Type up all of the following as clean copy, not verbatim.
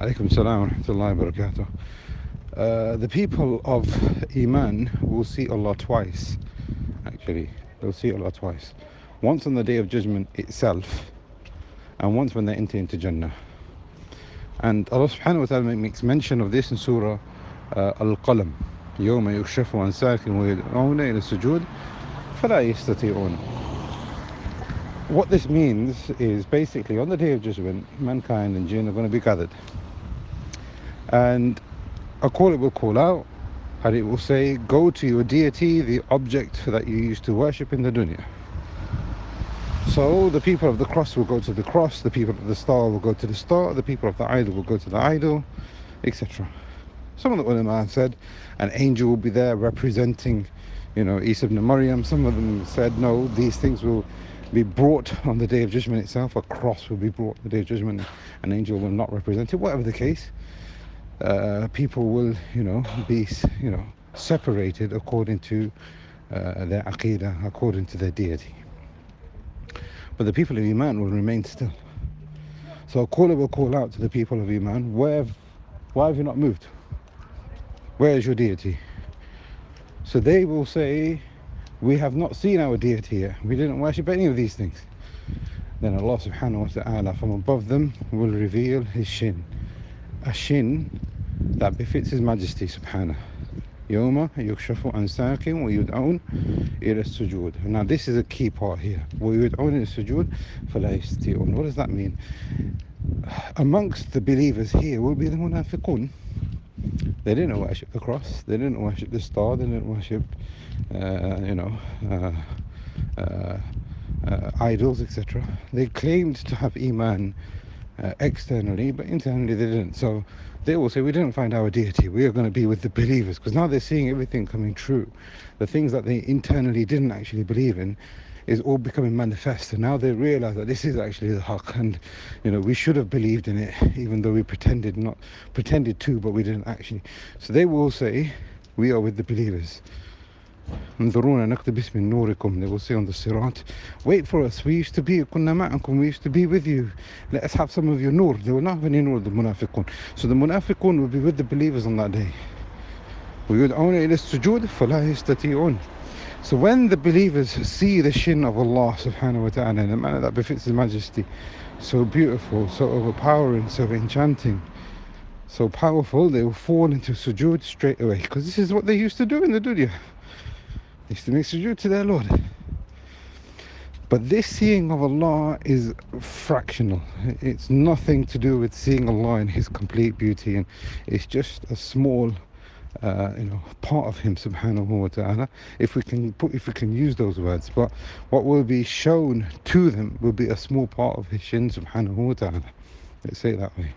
Alaikum salam wa rahmatullahi wa barakatuh. The people of Iman will see Allah twice, actually. They'll see Allah twice. Once on the Day of Judgment itself, and once when they enter into Jannah. And Allah subhanahu wa ta'ala makes mention of this in Surah Al-Qalam. يَوْمَ يُكْشَفُ عَنْ سَاقٍ وَيُدْعَوْنَ إِلَى السُّجُودِ فَلَا يَسْتَطِيعُونَ. What this means is basically on the Day of Judgment, mankind and jinn are going to be gathered. And a caller will call out, and it will say, go to your deity, the object that you used to worship in the dunya. So the people of the cross will go to the cross, the people of the star will go to the star, the people of the idol will go to the idol, etc. Some of the ulama said an angel will be there representing, Isa ibn Maryam. Some of them said no, these things will be brought on the Day of Judgment itself. A cross will be brought on the Day of Judgment. An angel will not represent it. Whatever the case, people will, be, separated according to their aqidah, according to their deity. But the people of Iman will remain still. So a caller will call out to the people of Iman, why have you not moved? Where is your deity? So they will say, we have not seen our deity yet. We didn't worship any of these things. Then Allah subhanahu wa ta'ala from above them will reveal his shin. A shin that befits his majesty subhanahu. يَوْمَ يُكْشَفُ عَنْ سَاقٍ وَيُدْعَوْنَ إِلَى السُّجُودِ. Now this is a key part here. وَيُدْعَوْنَ إِلَى السُّجُودِ فَلَا يَسْتَطِيعُونَ. What does that mean? Amongst the believers here will be the munafiqun. They didn't worship the cross, they didn't worship the star, they didn't worship idols, etc. They claimed to have Iman externally, but internally they didn't. So they will say, we didn't find our deity, we are going to be with the believers, because now they're seeing everything coming true. The things that they internally didn't actually believe in is all becoming manifest, and now they realize that this is actually the haqq, and we should have believed in it, even though we pretended to, but we didn't actually. So they will say, we are with the believers. انظرونا نقتبس من نوركم. They will say on the sirat, wait for us, we used to be كنا معكم, we used to be with you, let us have some of your nur. They will not have any nur, the munafiqun. So the munafiqun will be with the believers on that day. ويدعون إلى السجود فلا يستطيعون. So when the believers see the shin of Allah subhanahu wa ta'ala in a manner that befits his majesty, so beautiful, so overpowering, so enchanting, so powerful, they will fall into sujood straight away, because this is what they used to do in the dunya. They used to make sujood to their Lord. But this seeing of Allah is fractional. It's nothing to do with seeing Allah in his complete beauty, and it's just a small part of him subhanahu wa ta'ala, if we can use those words. But what will be shown to them will be a small part of his shin subhanahu wa ta'ala. Let's say it that way.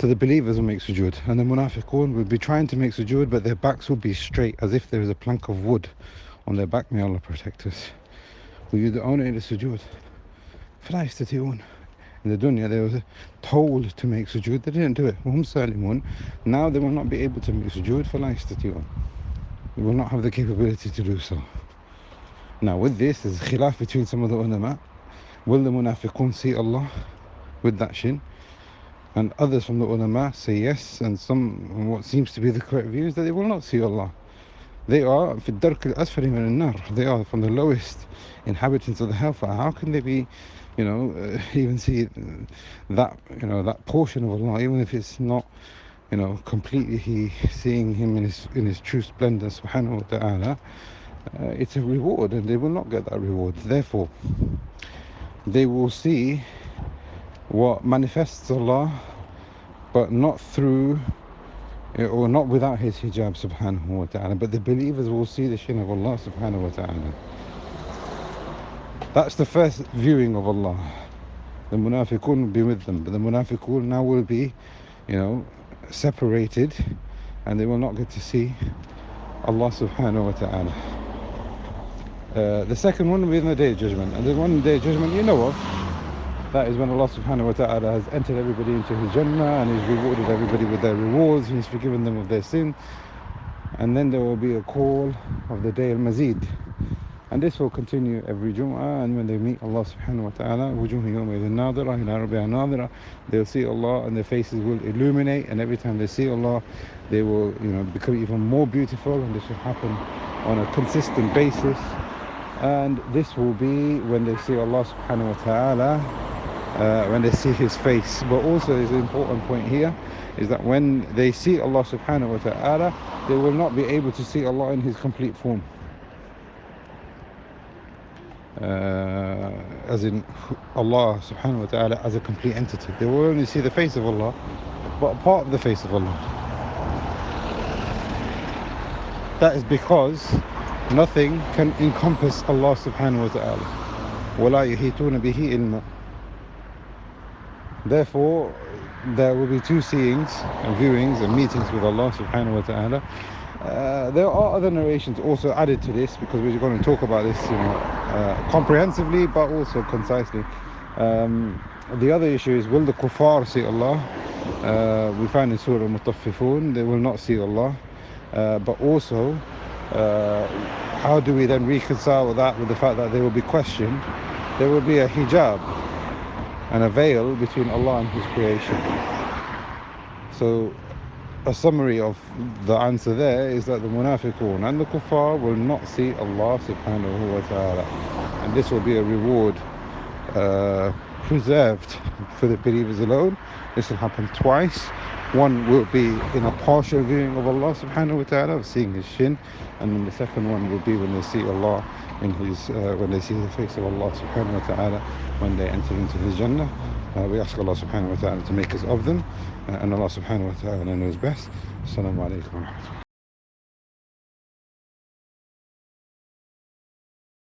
So the believers will make sujood, and the munafiqun will be trying to make sujood, but their backs will be straight, as if there is a plank of wood on their back. May Allah protect us. وَيُدْعَوْنَ إِلَى السُّجُودِ فَلَا يَسْتَطِيعُونَ. In the dunya they were told to make sujood, they didn't do it. وَهُمْ سَالِمُونَ. Now they will not be able to make sujood. فَلَا يَسْتَطِيعُونَ. They will not have the capability to do so. Now with this, there's khilaf between some of the ulama. Will the munafiqun see Allah with that shin? And others from the ulama say yes, and some, what seems to be the correct view, is that they will not see Allah. They are في الدرك الأسفل من النار. They are from the lowest inhabitants of the hellfire. How can they be, even see that portion of Allah, even if it's not, completely seeing him in his true splendor, subhanahu wa ta'ala? It's a reward, and they will not get that reward. Therefore, they will see what manifests Allah, but not through, or not without his hijab subhanahu wa ta'ala. But the believers will see the shin of Allah subhanahu wa ta'ala. That's the first viewing of Allah. The munafiqun will be with them, but the munafiqun now will be separated, and they will not get to see Allah subhanahu wa ta'ala. The second one will be in the Day of Judgment, and the one in the Day of Judgment you know of. That is when Allah subhanahu wa ta'ala has entered everybody into his Jannah, and he's rewarded everybody with their rewards, and he's forgiven them of their sin. And then there will be a call of the Day al-Mazid, And this will continue every Jum'ah, and when they meet Allah subhanahu wa ta'ala, وُجُوهٌ يَوْمَئِذٍ نَاظِرَةٌ إِلَىٰ رَبِّهَا نَاظِرَةٌ, they'll see Allah and their faces will illuminate, and every time they see Allah, they will, become even more beautiful, and this will happen on a consistent basis. And this will be when they see Allah subhanahu wa ta'ala, when they see His face. But also is an important point here, is that when they see Allah subhanahu wa ta'ala, they will not be able to see Allah in His complete form. As in Allah subhanahu wa ta'ala as a complete entity. They will only see the face of Allah, but a part of the face of Allah. That is because nothing can encompass Allah subhanahu wa ta'ala. وَلَا يُحِيطُونَ بِهِ إِلْمًا. Therefore, there will be two seeings and viewings and meetings with Allah subhanahu wa ta'ala. There are other narrations also added to this, because we're going to talk about this comprehensively but also concisely. The other issue is, will the kuffar see Allah? We find in Surah Mutaffifun they will not see Allah. But also, how do we then reconcile that with the fact that they will be questioned? There will be a hijab and a veil between Allah and His creation. So a summary of the answer there is that the munafiqun and the kuffar will not see Allah subhanahu wa ta'ala, and this will be a reward preserved for the believers alone. This will happen twice. One will be in a partial viewing of Allah subhanahu wa ta'ala, of seeing His shin, and then the second one will be when they see Allah in His when they see the face of Allah subhanahu wa ta'ala when they enter into His Jannah. We ask Allah subhanahu wa ta'ala to make us of them, and Allah subhanahu wa ta'ala knows best. Assalamu alaikum wa rahmatullah.